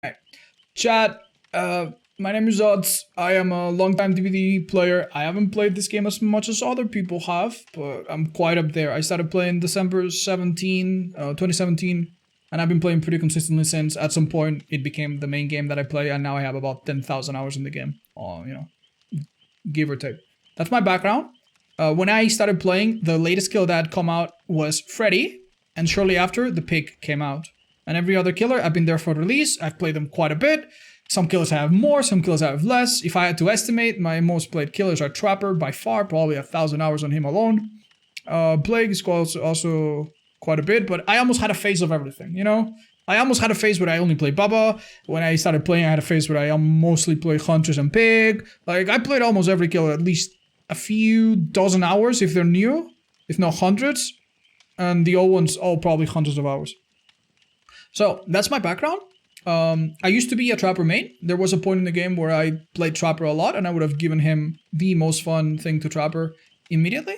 Right. Chat, my name is Odds. I am a longtime DBD player. I haven't played this game as much as other people have, but I'm quite up there. I started playing December 2017, and I've been playing pretty consistently since. At some point, it became the main game that I play, and now I have about 10,000 hours in the game. Give or take. That's my background. When I started playing, the latest kill that had come out was Freddy, and shortly after, the pig came out. And every other killer, I've been there for release. I've played them quite a bit. Some killers have more, some killers have less. If I had to estimate, my most played killers are Trapper by far, probably 1,000 hours on him alone. Plague is also quite a bit, but I almost had a phase of everything, you know? I almost had a phase where I only played Baba. When I started playing, I had a phase where I mostly played Hunters and Pig. Like, I played almost every killer at least a few dozen hours if they're new, if not hundreds. And the old ones, all probably hundreds of hours. So, that's my background. I used to be a Trapper main. There was a point in the game where I played Trapper a lot, and I would have given him the most fun thing to Trapper immediately.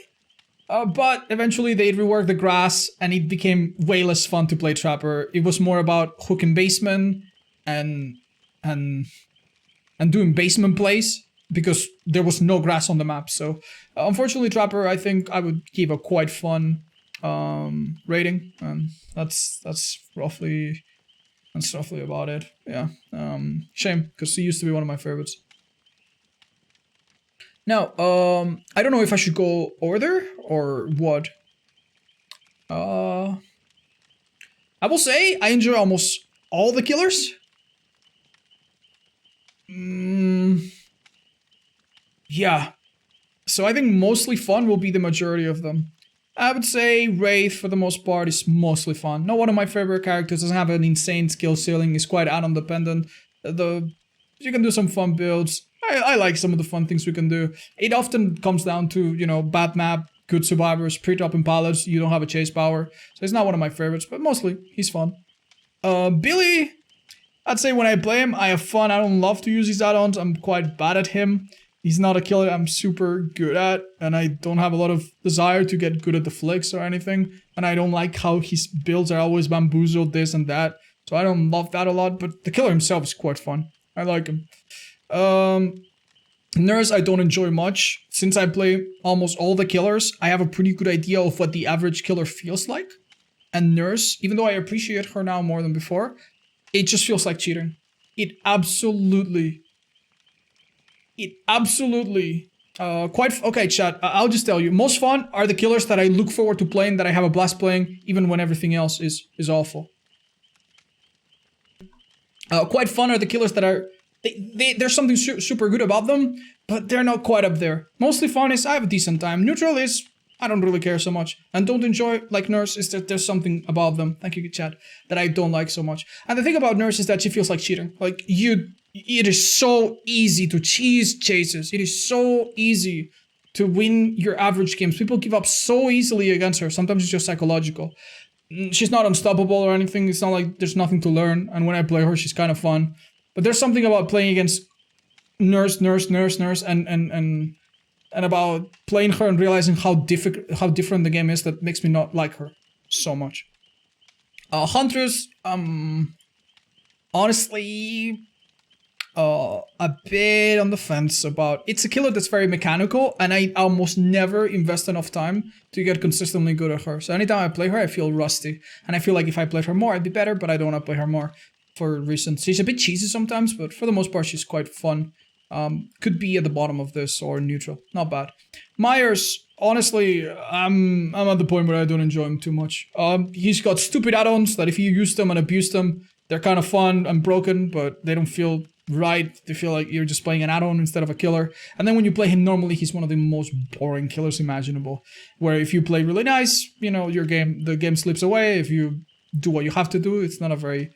But eventually they reworked the grass, and it became way less fun to play Trapper. It was more about hooking basement and doing basement plays, because there was no grass on the map. So, unfortunately, Trapper, I think I would give a quite fun rating, and that's roughly about it. Yeah. Shame, because he used to be one of my favorites. Now, I don't know if I should go order or what. I will say I enjoy almost all the killers. Yeah. So I think mostly fun will be the majority of them. I would say Wraith, for the most part, is mostly fun. Not one of my favorite characters, doesn't have an insane skill ceiling, is quite add-on dependent. You can do some fun builds. I like some of the fun things we can do. It often comes down to, you know, bad map, good survivors, pre-dropping pallets, you don't have a chase power. So it's not one of my favorites, but mostly, he's fun. Billy, I'd say when I play him, I have fun. I don't love to use his add-ons, I'm quite bad at him. He's not a killer I'm super good at, and I don't have a lot of desire to get good at the flicks or anything. And I don't like how his builds are always bamboozled, this and that. So I don't love that a lot, but the killer himself is quite fun. I like him. Nurse I don't enjoy much. Since I play almost all the killers, I have a pretty good idea of what the average killer feels like. And Nurse, even though I appreciate her now more than before, it just feels like cheating. It absolutely, okay, chat, I'll just tell you, most fun are the killers that I look forward to playing, that I have a blast playing, even when everything else is awful. Quite fun are the killers that are, there's something super good about them, but they're not quite up there. Mostly fun is I have a decent time. Neutral is I don't really care so much. And don't enjoy, like Nurse, is that there's something about them, thank you chat, that I don't like so much. And the thing about Nurse is that she feels like cheating. Like, it is so easy to cheese chases. It is so easy to win your average games. People give up so easily against her. Sometimes it's just psychological. She's not unstoppable or anything. It's not like there's nothing to learn. And when I play her, she's kind of fun. But there's something about playing against Nurse, and about playing her and realizing how different the game is that makes me not like her so much. Hunters, honestly, a bit on the fence about. It's a killer that's very mechanical, and I almost never invest enough time to get consistently good at her. So anytime I play her, I feel rusty, and I feel like if I played her more, I'd be better. But I don't want to play her more for reasons. She's a bit cheesy sometimes, but for the most part, she's quite fun. Could be at the bottom of this or neutral. Not bad. Myers, honestly, I'm at the point where I don't enjoy him too much. He's got stupid add-ons that if you use them and abuse them, they're kind of fun and broken, but they don't feel right. They feel like you're just playing an add-on instead of a killer. And then when you play him normally, he's one of the most boring killers imaginable. Where if you play really nice, you know, the game slips away. If you do what you have to do, it's not a very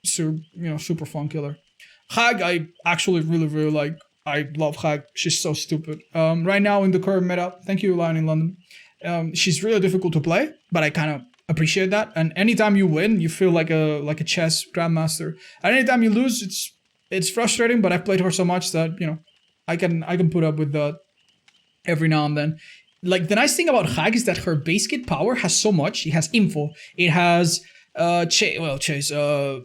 super fun killer. Hag, I actually really like. I love Hag. She's so stupid. Right now in the current meta, thank you, Lion in London. She's really difficult to play, but I kind of appreciate that. And anytime you win, you feel like a chess grandmaster. And anytime you lose, it's frustrating. But I've played her so much that I can put up with that every now and then. Like, the nice thing about Hag is that her base kit power has so much. It has info. It has chase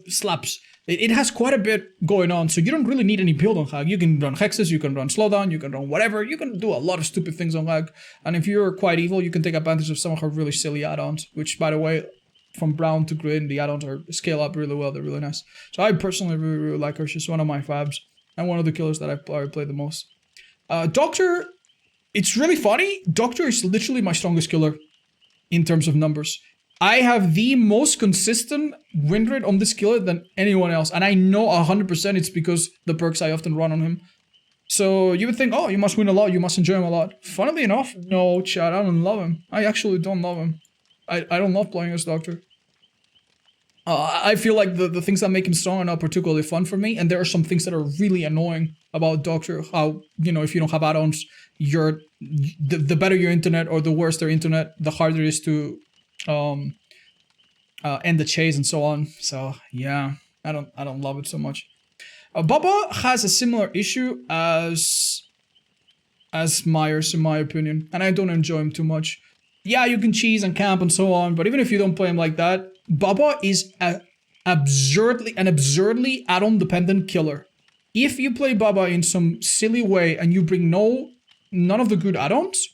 slaps. It has quite a bit going on, so you don't really need any build on Hag. You can run hexes, you can run slowdown, you can run whatever. You can do a lot of stupid things on Hag. And if you're quite evil, you can take advantage of some of her really silly add-ons, which, by the way, from brown to green, the add-ons are scale up really well. They're really nice. So I personally really like her. She's one of my fabs and one of the killers that I've played the most. Doctor, it's really funny. Doctor is literally my strongest killer in terms of numbers. I have the most consistent win rate on this killer than anyone else. And I know 100% it's because the perks I often run on him. So you would think, oh, you must win a lot, you must enjoy him a lot. Funnily enough, no, chat, I don't love him. I actually don't love him. I don't love playing as Doctor. I feel like the things that make him strong are not particularly fun for me. And there are some things that are really annoying about Doctor. How, you know, if you don't have add-ons, the better your internet or the worse their internet, the harder it is to end the chase and so on. So yeah, I don't love it so much. Baba has a similar issue as Myers, in my opinion, and I don't enjoy him too much. Yeah, you can cheese and camp and so on, but even if you don't play him like that, Baba is an absurdly add-on dependent killer. If you play Baba in some silly way and you bring none of the good add-ons,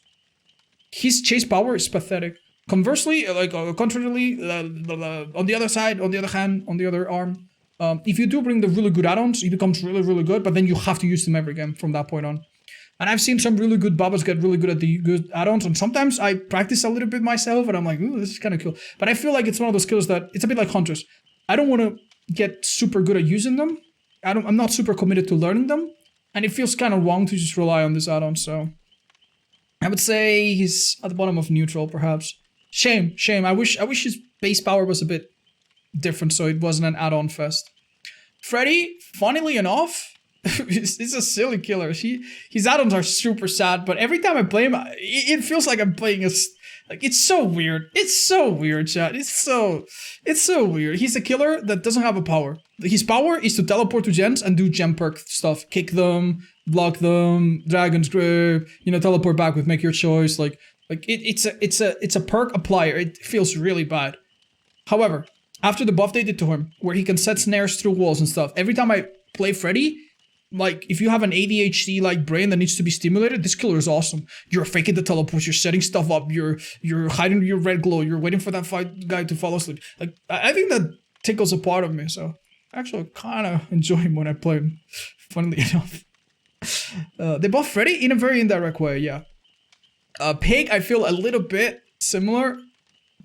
his chase power is pathetic. Conversely, contrarily, on the other side, on the other hand, on the other arm, if you do bring the really good add-ons, he becomes really, really good, but then you have to use them every game from that point on. And I've seen some really good Babas get really good at the good add-ons, and sometimes I practice a little bit myself, and I'm like, ooh, this is kind of cool. But I feel like it's one of those skills that, it's a bit like Hunters. I don't want to get super good at using them. I'm not super committed to learning them, and it feels kind of wrong to just rely on this add-on, so... I would say he's at the bottom of neutral, perhaps. Shame. I wish his base power was a bit different, so it wasn't an add-on fest. Freddy, funnily enough, he's a silly killer. His add-ons are super sad, but every time I play him, it feels like I'm playing it's so weird. It's so weird, chat. It's so weird. He's a killer that doesn't have a power. His power is to teleport to gens and do gem perk stuff. Kick them, block them, Dragon's Grave, teleport back with make your choice. It's a perk applier. It feels really bad. However, after the buff they did to him, where he can set snares through walls and stuff, every time I play Freddy, if you have an ADHD brain that needs to be stimulated, this killer is awesome. You're faking the teleports, you're setting stuff up, you're hiding your red glow, you're waiting for that fight guy to fall asleep. I think that tickles a part of me, so actually kind of enjoy him when I play him, funnily enough. They buff Freddy in a very indirect way, yeah. Pig, I feel a little bit similar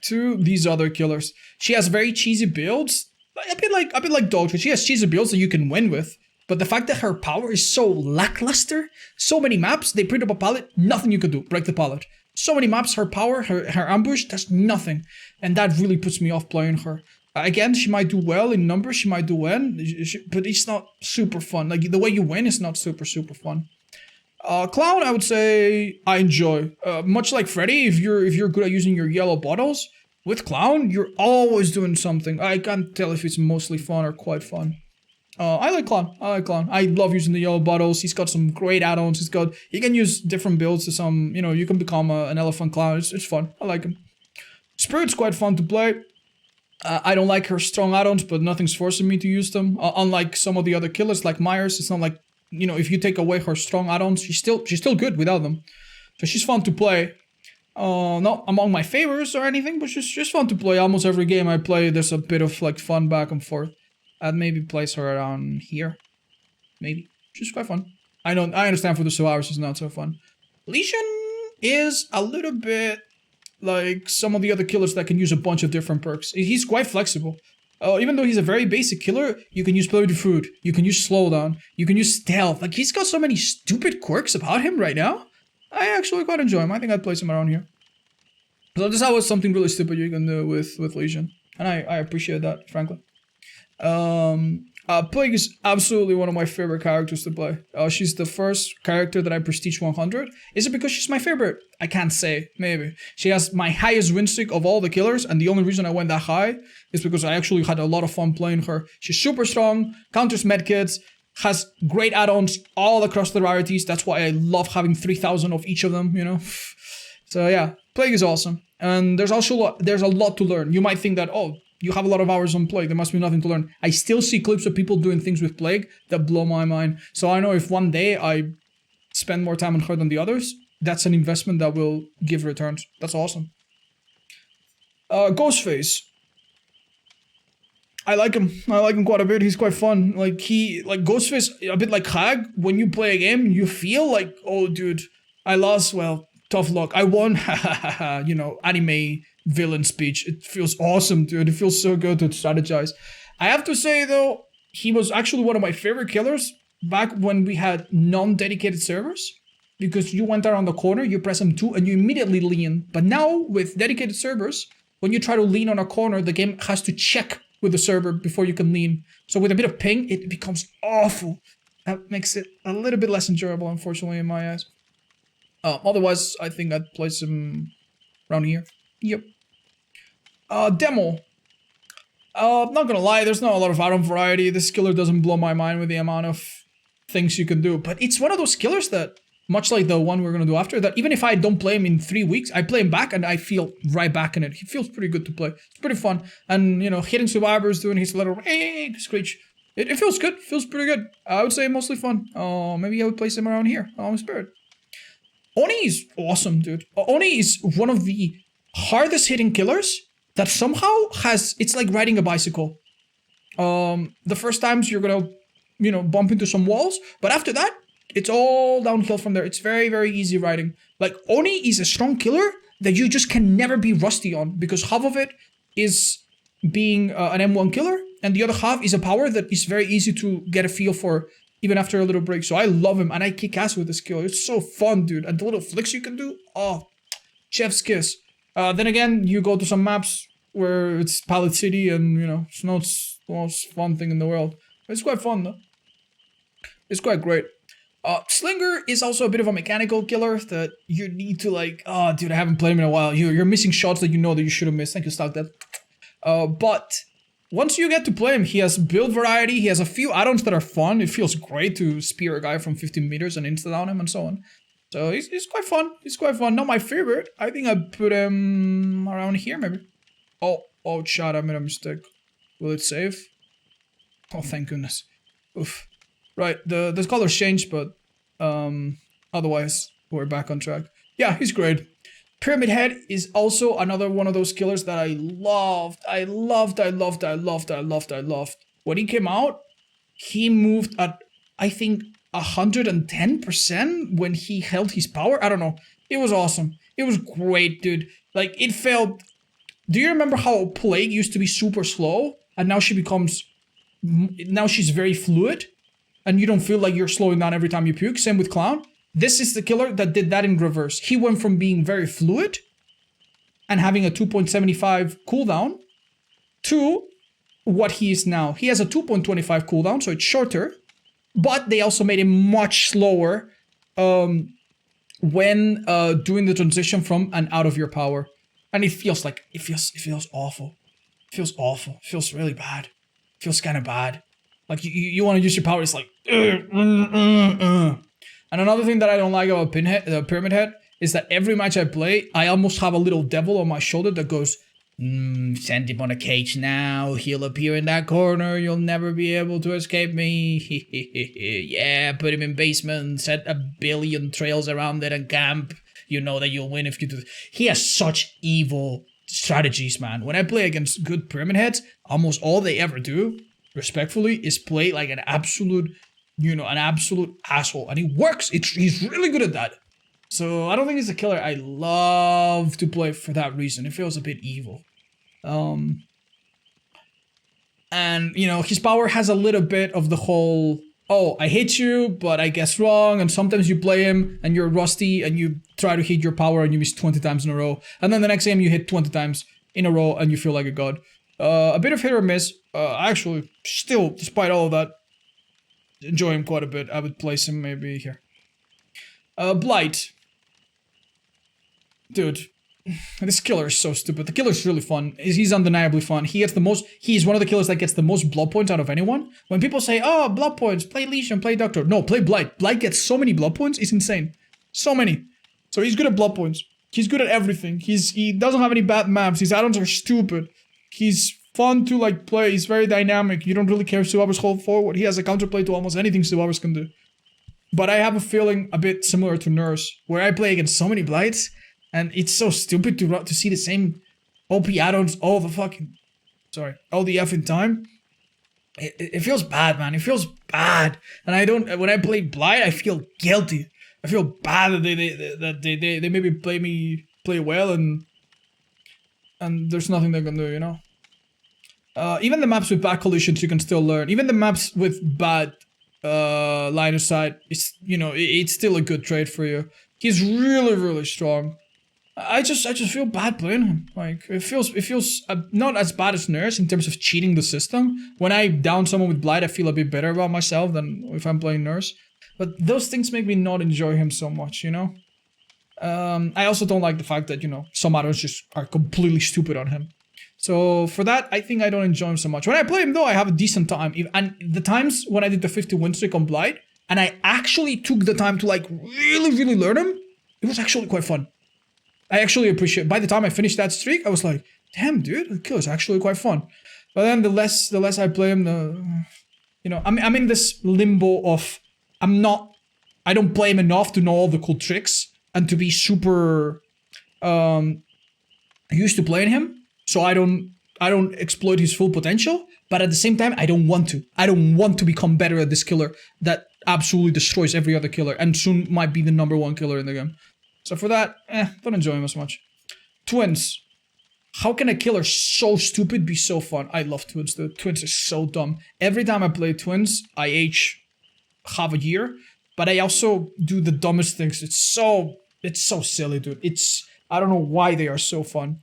to these other killers. She has very cheesy builds, a bit like Doctor. She has cheesy builds that you can win with, but the fact that her power is so lackluster, so many maps, they print up a pallet, nothing you can do, break the pallet. So many maps, her power, her ambush, does nothing, and that really puts me off playing her. Again, she might do well in numbers, she might do well, but it's not super fun. The way you win is not super fun. Clown, I would say I enjoy. Much like Freddy, if you're good at using your yellow bottles, with Clown, you're always doing something. I can't tell if it's mostly fun or quite fun. I like Clown. I love using the yellow bottles. He's got some great add-ons. He can use different builds to some, you can become an elephant clown. It's fun. I like him. Spirit's quite fun to play. I don't like her strong add-ons, but nothing's forcing me to use them. Unlike some of the other killers, like Myers, it's not like, if you take away her strong add-ons, she's still good without them. So she's fun to play. Not among my favorites or anything, but she's fun to play. Almost every game I play, there's a bit of fun back and forth. I'd maybe place her around here. Maybe. She's quite fun. I understand for the 2 hours it's not so fun. Lesion is a little bit like some of the other killers that can use a bunch of different perks. He's quite flexible. Even though he's a very basic killer, you can use Play with Food, you can use Slowdown, you can use Stealth. He's got so many stupid quirks about him right now. I actually quite enjoy him. I think I'd place him around here. So this is always something really stupid you can do with Lesion. And I appreciate that, frankly. Plague is absolutely one of my favorite characters to play. She's the first character that I prestige 100. Is it because she's my favorite? I can't say. Maybe. She has my highest win streak of all the killers, and the only reason I went that high is because I actually had a lot of fun playing her. She's super strong, counters medkits, has great add-ons all across the rarities. That's why I love having 3,000 of each of them, So yeah, Plague is awesome. And there's a lot to learn. You might think that, You have a lot of hours on Plague. There must be nothing to learn. I still see clips of people doing things with Plague that blow my mind. So I know if one day I spend more time on her than the others, that's an investment that will give returns. That's awesome. Ghostface. I like him. I like him quite a bit. He's quite fun. Like Ghostface, a bit like Hag. When you play a game, you feel like, oh, dude, I lost. Well, tough luck. I won. You know, anime villain speech. It feels awesome, dude. It feels so good to strategize. I have to say though, he was actually one of my favorite killers back when we had non-dedicated servers. Because you went around the corner, you press M2, and you immediately lean. But now with dedicated servers, when you try to lean on a corner, the game has to check with the server before you can lean. So with a bit of ping, it becomes awful. That makes it a little bit less enjoyable, unfortunately, in my eyes. Otherwise, I think I'd place him around here. Yep. Demo. Not gonna lie, there's not a lot of item variety. This killer doesn't blow my mind with the amount of things you can do. But it's one of those killers that, much like the one we're gonna do after, that even if I don't play him in 3 weeks, I play him back and I feel right back in it. He feels pretty good to play. It's pretty fun. And, you know, hitting survivors, doing his little screech. It feels good. Feels pretty good. I would say mostly fun. Maybe I would place him around here. Spirit. Oni is awesome, dude. Oni is one of the hardest hitting killers that somehow has, it's like riding a bicycle. The first times you're gonna, you know, bump into some walls, but after that, it's all downhill from there. It's very, very easy riding. Like, Oni is a strong killer that you just can never be rusty on, because half of it is being an M1 killer, and the other half is a power that is very easy to get a feel for even after a little break. So I love him, and I kick ass with this skill. It's so fun, dude. And the little flicks you can do, oh, chef's kiss. Then again, you go to some maps where it's Pallet City, and, you know, it's not the most fun thing in the world. It's quite fun, though. It's quite great. Slinger is also a bit of a mechanical killer that you need to, like, oh, dude, I haven't played him in a while. You're missing shots that you know that you should have missed. Thank you, Stockdead. But once you get to play him, he has build variety. He has a few add-ons that are fun. It feels great to spear a guy from 15 meters and insta-down him and so on. So he's quite fun. He's quite fun. Not my favorite. I think I'd put him around here, maybe. Oh, shit, I made a mistake. Will it save? Oh, thank goodness. Oof. Right, the colors changed, but otherwise we're back on track. Yeah, he's great. Pyramid Head is also another one of those killers that I loved. When he came out, he moved at, I think, 110% when he held his power. I don't know. It was awesome. It was great, dude. Like, it felt... Do you remember how Plague used to be super slow? And now she becomes... Now she's very fluid? And you don't feel like you're slowing down every time you puke. Same with Clown. This is the killer that did that in reverse. He went from being very fluid and having a 2.75 cooldown to what he is now. He has a 2.25 cooldown, so it's shorter. But they also made him much slower when doing the transition from and out of your power. And it feels like, it feels awful. It feels awful. It feels really bad. It feels kind of bad. Like, you want to use your power, it's like... And another thing that I don't like about Pyramid Head is that every match I play, I almost have a little devil on my shoulder that goes, send him on a cage now, he'll appear in that corner, you'll never be able to escape me. Yeah, put him in basement, set 1 billion trails around it and camp. You know that you'll win if you do. He has such evil strategies, man. When I play against good Pyramid Heads, almost all they ever do, respectfully, is play like an absolute, you know, an absolute asshole. And he works. He's really good at that. So I don't think he's a killer I love to play for that reason. It feels a bit evil. And, you know, his power has a little bit of the whole, oh, I hit you, but I guess wrong. And sometimes you play him and you're rusty and you try to hit your power and you miss 20 times in a row. And then the next game you hit 20 times in a row and you feel like a god. A bit of hit or miss. Actually, still, despite all of that, enjoy him quite a bit. I would place him maybe here. Blight. Dude, this killer is so stupid. The killer's really fun. He's undeniably fun. He's one of the killers that gets the most blood points out of anyone. When people say, oh, blood points, play Legion, play Doctor. No, play Blight. Blight gets so many blood points, it's insane. So many. So he's good at blood points. He's good at everything. He doesn't have any bad maps. His add-ons are stupid. He's fun to like play. He's very dynamic. You don't really care if survivors hold forward. He has a counterplay to almost anything survivors can do. But I have a feeling a bit similar to Nurse, where I play against so many blights, and it's so stupid to see the same OP add-ons all the effing time. It feels bad, man. It feels bad, and when I play blight, I feel guilty. I feel bad that they maybe play well, and there's nothing they can do, you know. Even the maps with bad collisions you can still learn. Even the maps with bad line of sight, it's still a good trade for you. He's really strong. I just feel bad playing him. Like it feels not as bad as Nurse in terms of cheating the system. When I down someone with Blight, I feel a bit better about myself than if I'm playing Nurse. But those things make me not enjoy him so much, you know. I also don't like the fact that, you know, some add-ons just are completely stupid on him. So for that, I think I don't enjoy him so much. When I play him though, I have a decent time. And the times when I did the 50 win streak on Blight, and I actually took the time to like really learn him, it was actually quite fun. I actually appreciate. By the time I finished that streak, I was like, "Damn, dude, the kill is actually quite fun." But then the less I play him, I'm in this limbo of I don't play him enough to know all the cool tricks and to be super used to playing him. So I don't exploit his full potential. But at the same time, I don't want to. I don't want to become better at this killer that absolutely destroys every other killer and soon might be the #1 killer in the game. So for that, don't enjoy him as much. Twins. How can a killer so stupid be so fun? I love Twins, dude. Twins is so dumb. Every time I play Twins, I age half a year. But I also do the dumbest things. It's so silly, dude. I don't know why they are so fun.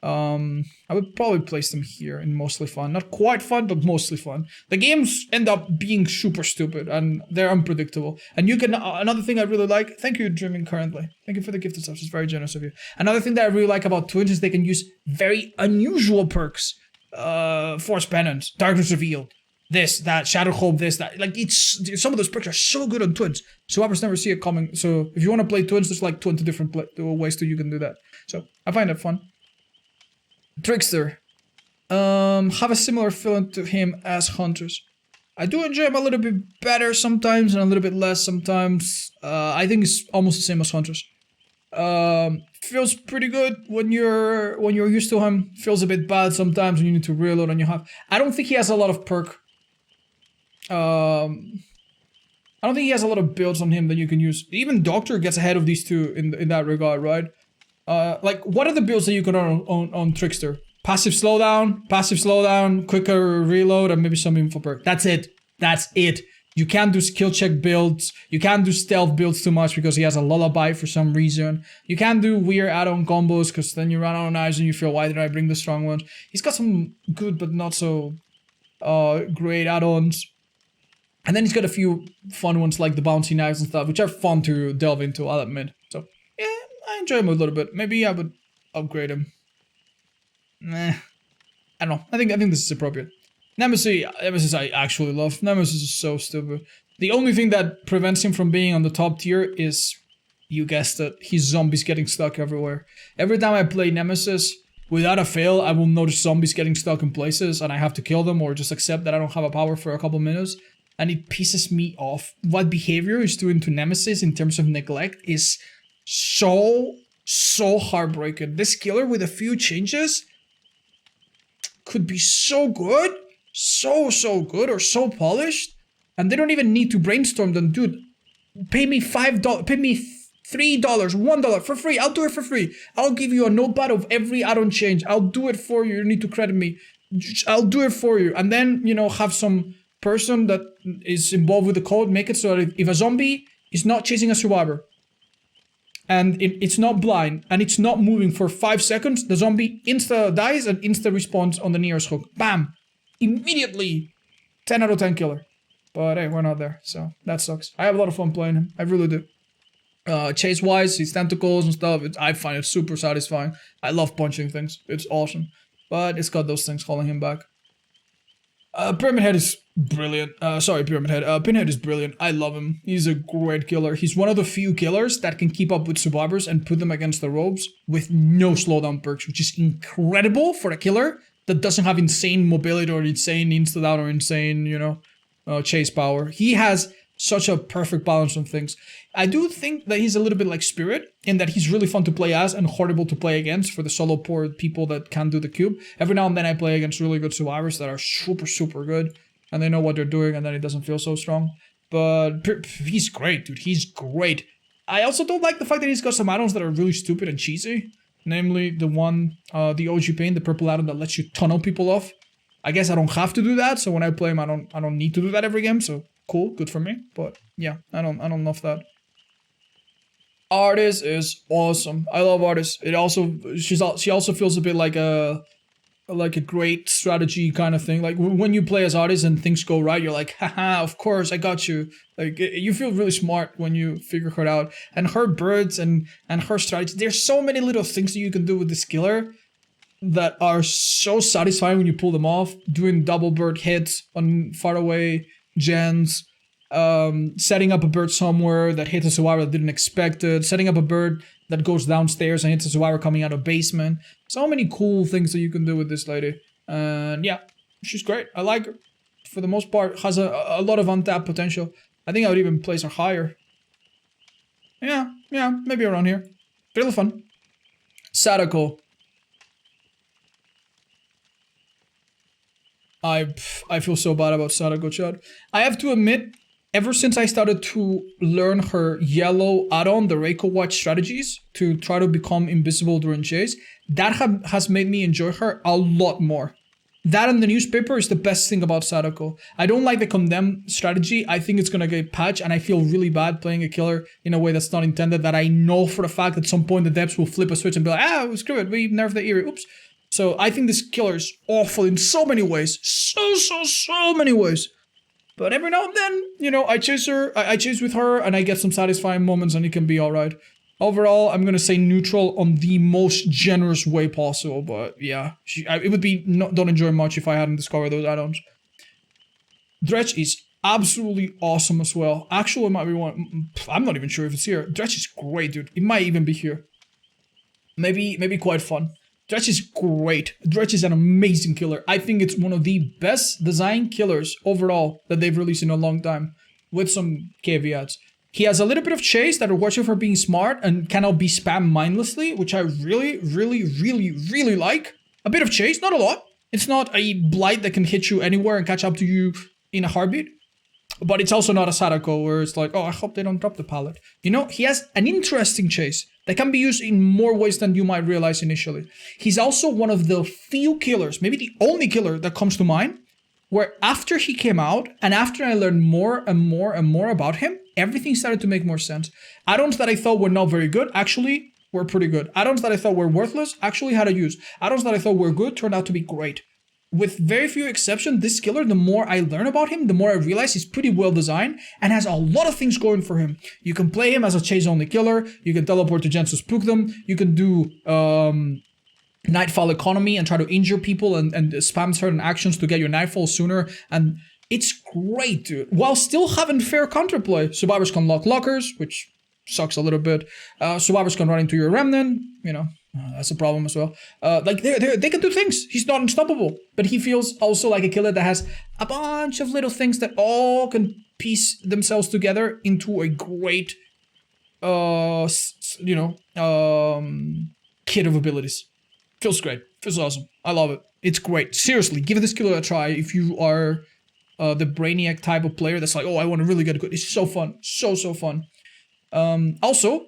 I would probably place them here in mostly fun. Not quite fun, but mostly fun. The games end up being super stupid and they're unpredictable. And you can, another thing I really like, thank you Dreaming Currently. Thank you for the gifted subs, it's very generous of you. Another thing that I really like about Twins is they can use very unusual perks. Force Penance, Darkness Revealed, this, that, Shadow Hope, this, that. Like some of those perks are so good on Twins. Survivors never see it coming. So if you want to play Twins, there's like 20 different ways that you can do that. So I find that fun. Trickster. Have a similar feeling to him as Hunters. I do enjoy him a little bit better sometimes and a little bit less sometimes. I think it's almost the same as Hunters. Feels pretty good when you're used to him. Feels a bit bad sometimes when you need to reload and you have. I don't think he has a lot of perk. I don't think he has a lot of builds on him that you can use. Even Doctor gets ahead of these two in that regard, right? Like, what are the builds that you can run on Trickster? Passive slowdown, quicker reload, and maybe some info perk. That's it. That's it. You can't do skill check builds. You can't do stealth builds too much because he has a lullaby for some reason. You can't do weird add-on combos because then you run out of knives and you feel, why did I bring the strong ones? He's got some good but not so great add-ons. And then he's got a few fun ones like the bouncy knives and stuff, which are fun to delve into, I'll admit. So, yeah. I enjoy him a little bit. Maybe I would upgrade him. Nah. I don't know. I think this is appropriate. Nemesis I actually love. Nemesis is so stupid. The only thing that prevents him from being on the top tier is, you guessed it, his zombies getting stuck everywhere. Every time I play Nemesis, without a fail, I will notice zombies getting stuck in places and I have to kill them or just accept that I don't have a power for a couple minutes. And it pisses me off. What behavior is doing to Nemesis in terms of neglect is so heartbreaking. This killer with a few changes could be so good, so good, or so polished, and they don't even need to brainstorm them. Dude, pay me $5, pay me $3, $1 for free. I'll do it for free. I'll give you a notepad of every add-on change. I'll do it for you. You need to credit me. I'll do it for you. And then, you know, have some person that is involved with the code make it so that if a zombie is not chasing a survivor, and it's not blind, and it's not moving for 5 seconds, the zombie insta dies and insta respawns on the nearest hook. Bam! Immediately! 10 out of 10 killer. But hey, we're not there, so that sucks. I have a lot of fun playing him. I really do. Chase-wise, his tentacles and stuff, I find it super satisfying. I love punching things. It's awesome. But it's got those things holding him back. Pyramid Head is brilliant. Pinhead is brilliant. I love him. He's a great killer. He's one of the few killers that can keep up with survivors and put them against the ropes with no slowdown perks, which is incredible for a killer that doesn't have insane mobility or insane insta-down or insane, you know, chase power. He has such a perfect balance on things. I do think that he's a little bit like Spirit, in that he's really fun to play as and horrible to play against for the solo poor people that can't do the cube. Every now and then I play against really good survivors that are super, super good, and they know what they're doing, and then it doesn't feel so strong. But he's great, dude. He's great. I also don't like the fact that he's got some add-ons that are really stupid and cheesy. Namely, the one, the OG Pain, the purple add-on that lets you tunnel people off. I guess I don't have to do that, so when I play him, I don't need to do that every game, so cool, good for me. But yeah, I don't love that. Artist is awesome. I love Artist. It also she also feels a bit like a great strategy kind of thing. Like when you play as Artist and things go right, you're like, haha, of course, I got you. Like you feel really smart when you figure her out. And her birds and her strategy. There's so many little things that you can do with this killer that are so satisfying when you pull them off. Doing double bird hits on faraway gens. Setting up a bird somewhere that hits a survivor that didn't expect it, setting up a bird that goes downstairs and hits a survivor coming out of basement. So many cool things that you can do with this lady. And yeah, she's great. I like her. For the most part, has a lot of untapped potential. I think I would even place her higher. Yeah, maybe around here. Really fun. Sadako. I feel so bad about Sadako, Chad. I have to admit, ever since I started to learn her yellow add-on, the Reiko Watch strategies, to try to become invisible during chase, that has made me enjoy her a lot more. That and the newspaper is the best thing about Sadako. I don't like the condemn strategy. I think it's gonna get patched, and I feel really bad playing a killer in a way that's not intended, that I know for a fact at some point the devs will flip a switch and be like, screw it, we nerfed the Eerie, oops. So I think this killer is awful in so many ways. So many ways. But every now and then, you know, I chase with her, and I get some satisfying moments, and it can be alright. Overall, I'm gonna say neutral on the most generous way possible, but yeah. It would be don't enjoy much if I hadn't discovered those add-ons. Dredge is absolutely awesome as well. Actually, it might be one. I'm not even sure if it's here. Dredge is great, dude. It might even be here. Maybe quite fun. Dredge is great. Dredge is an amazing killer. I think it's one of the best design killers overall that they've released in a long time, with some caveats. He has a little bit of chase that rewards you for being smart and cannot be spammed mindlessly, which I really like. A bit of chase, not a lot. It's not a blight that can hit you anywhere and catch up to you in a heartbeat. But it's also not a Sadako where it's like, oh, I hope they don't drop the pallet. You know, he has an interesting chase that can be used in more ways than you might realize initially. He's also one of the few killers, maybe the only killer that comes to mind, where after he came out, and after I learned more and more about him, everything started to make more sense. Add-ons that I thought were not very good, actually were pretty good. Add-ons that I thought were worthless, actually had a use. Add-ons that I thought were good turned out to be great. With very few exceptions, this killer, the more I learn about him, the more I realize he's pretty well designed and has a lot of things going for him. You can play him as a chase-only killer, you can teleport to gens to spook them, you can do Nightfall economy and try to injure people and spam certain actions to get your Nightfall sooner, and it's great, dude. While still having fair counterplay. Survivors can lock lockers, which sucks a little bit. Survivors can run into your remnant, you know. That's a problem as well. Like they can do things. He's not unstoppable, but he feels also like a killer that has a bunch of little things that all can piece themselves together into a great, kit of abilities. Feels great. Feels awesome. I love it. It's great. Seriously, give this killer a try if you are the Brainiac type of player that's like, oh, I want to really get good. It's so fun. So fun. Also,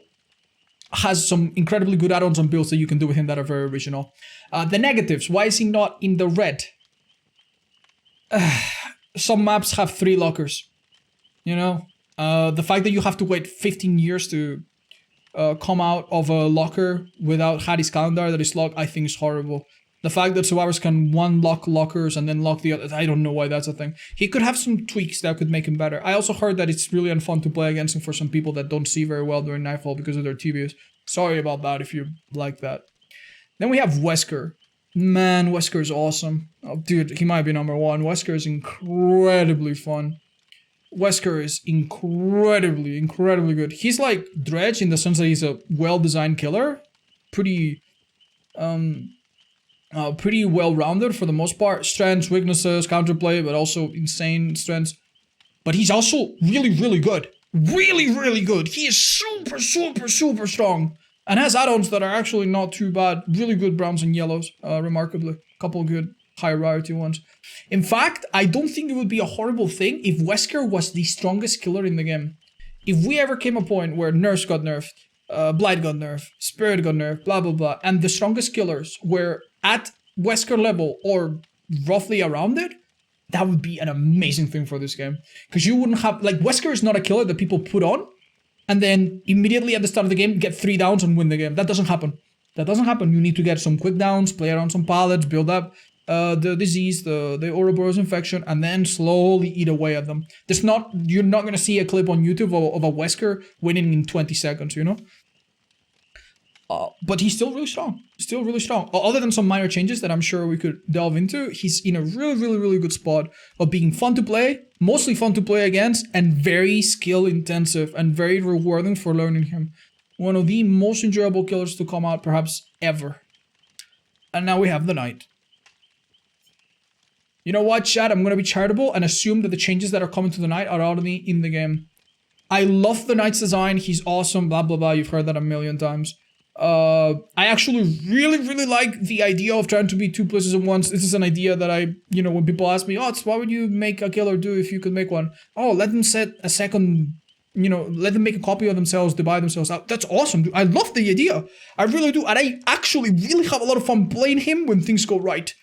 has some incredibly good add-ons and builds that you can do with him that are very original. The negatives. Why is he not in the red? Some maps have 3 lockers. You know? The fact that you have to wait 15 years to come out of a locker without Hades calendar that is locked, I think is horrible. The fact that survivors can one-lock lockers and then lock the other, I don't know why that's a thing. He could have some tweaks that could make him better. I also heard that it's really unfun to play against him for some people that don't see very well during Nightfall because of their TVs. Sorry about that if you like that. Then we have Wesker. Man, Wesker is awesome. Oh, dude, he might be number 1. Wesker is incredibly fun. Wesker is incredibly good. He's like Dredge in the sense that he's a well-designed killer. Pretty, Pretty well-rounded for the most part. Strengths, weaknesses, counterplay, but also insane strengths. But he's also really, really good. Really, really good. He is super, super, super strong. And has add-ons that are actually not too bad. Really good browns and yellows, remarkably. Couple good high rarity ones. In fact, I don't think it would be a horrible thing if Wesker was the strongest killer in the game. If we ever came a point where Nurse got nerfed, Blight got nerfed, Spirit got nerfed, blah blah blah, and the strongest killers were at Wesker level or roughly around it, that would be an amazing thing for this game. Because you wouldn't have, like, Wesker is not a killer that people put on and then immediately at the start of the game get 3 downs and win the game. That doesn't happen. That doesn't happen. You need to get some quick downs, play around some pallets, build up the disease, the Ouroboros infection, and then slowly eat away at them. You're not gonna see a clip on YouTube of a Wesker winning in 20 seconds, you know? But he's still really strong. Still really strong. Other than some minor changes that I'm sure we could delve into, he's in a really, really, really good spot of being fun to play, mostly fun to play against, and very skill intensive and very rewarding for learning him. One of the most enjoyable killers to come out perhaps ever. And now we have the Knight. You know what, chat? I'm gonna be charitable and assume that the changes that are coming to the Knight are already in the game. I love the Knight's design. He's awesome, blah, blah, blah. You've heard that a million times. I actually really, really like the idea of trying to be 2 places at once. This is an idea that when people ask me, oh, what would you make a killer do if you could make one? Oh, let them set a second, let them make a copy of themselves, divide themselves out. That's awesome, dude. I love the idea. I really do. And I actually really have a lot of fun playing him when things go right.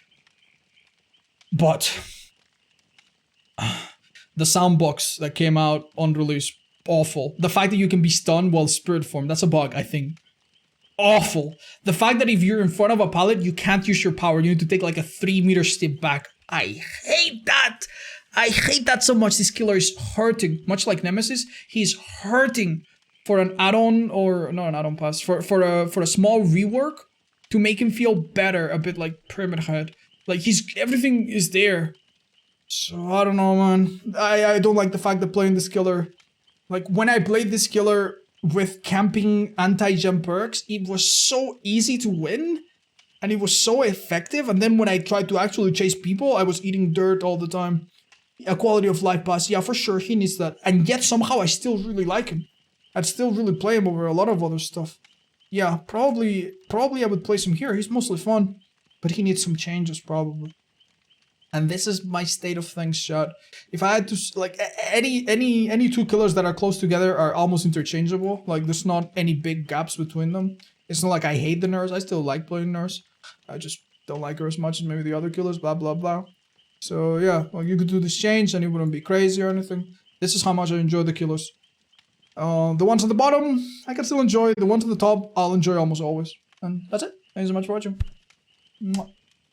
But the soundbox that came out on release, awful. The fact that you can be stunned while spirit form, that's a bug, I think. Awful. The fact that if you're in front of a pallet, you can't use your power. You need to take like a 3-meter step back. I hate that. I hate that so much. This killer is hurting. Much like Nemesis, he's hurting for an add-on, or not an add-on pass, for a small rework to make him feel better, a bit like Pyramid Head. Like, everything is there. So, I don't know, man. I don't like the fact that playing this killer... Like, when I played this killer with camping anti-jump perks, it was so easy to win. And it was so effective. And then when I tried to actually chase people, I was eating dirt all the time. A quality of life pass, yeah, for sure, he needs that. And yet, somehow, I still really like him. I'd still really play him over a lot of other stuff. Yeah, probably I would place him here. He's mostly fun. But he needs some changes, probably. And this is my state of things, chat. If I had to, like, any 2 killers that are close together are almost interchangeable. Like, there's not any big gaps between them. It's not like I hate the Nurse. I still like playing Nurse. I just don't like her as much as maybe the other killers, blah, blah, blah. So, yeah, well, you could do this change and it wouldn't be crazy or anything. This is how much I enjoy the killers. The ones on the bottom, I can still enjoy. The ones on the top, I'll enjoy almost always. And that's it. Thanks so much for watching. Mwah.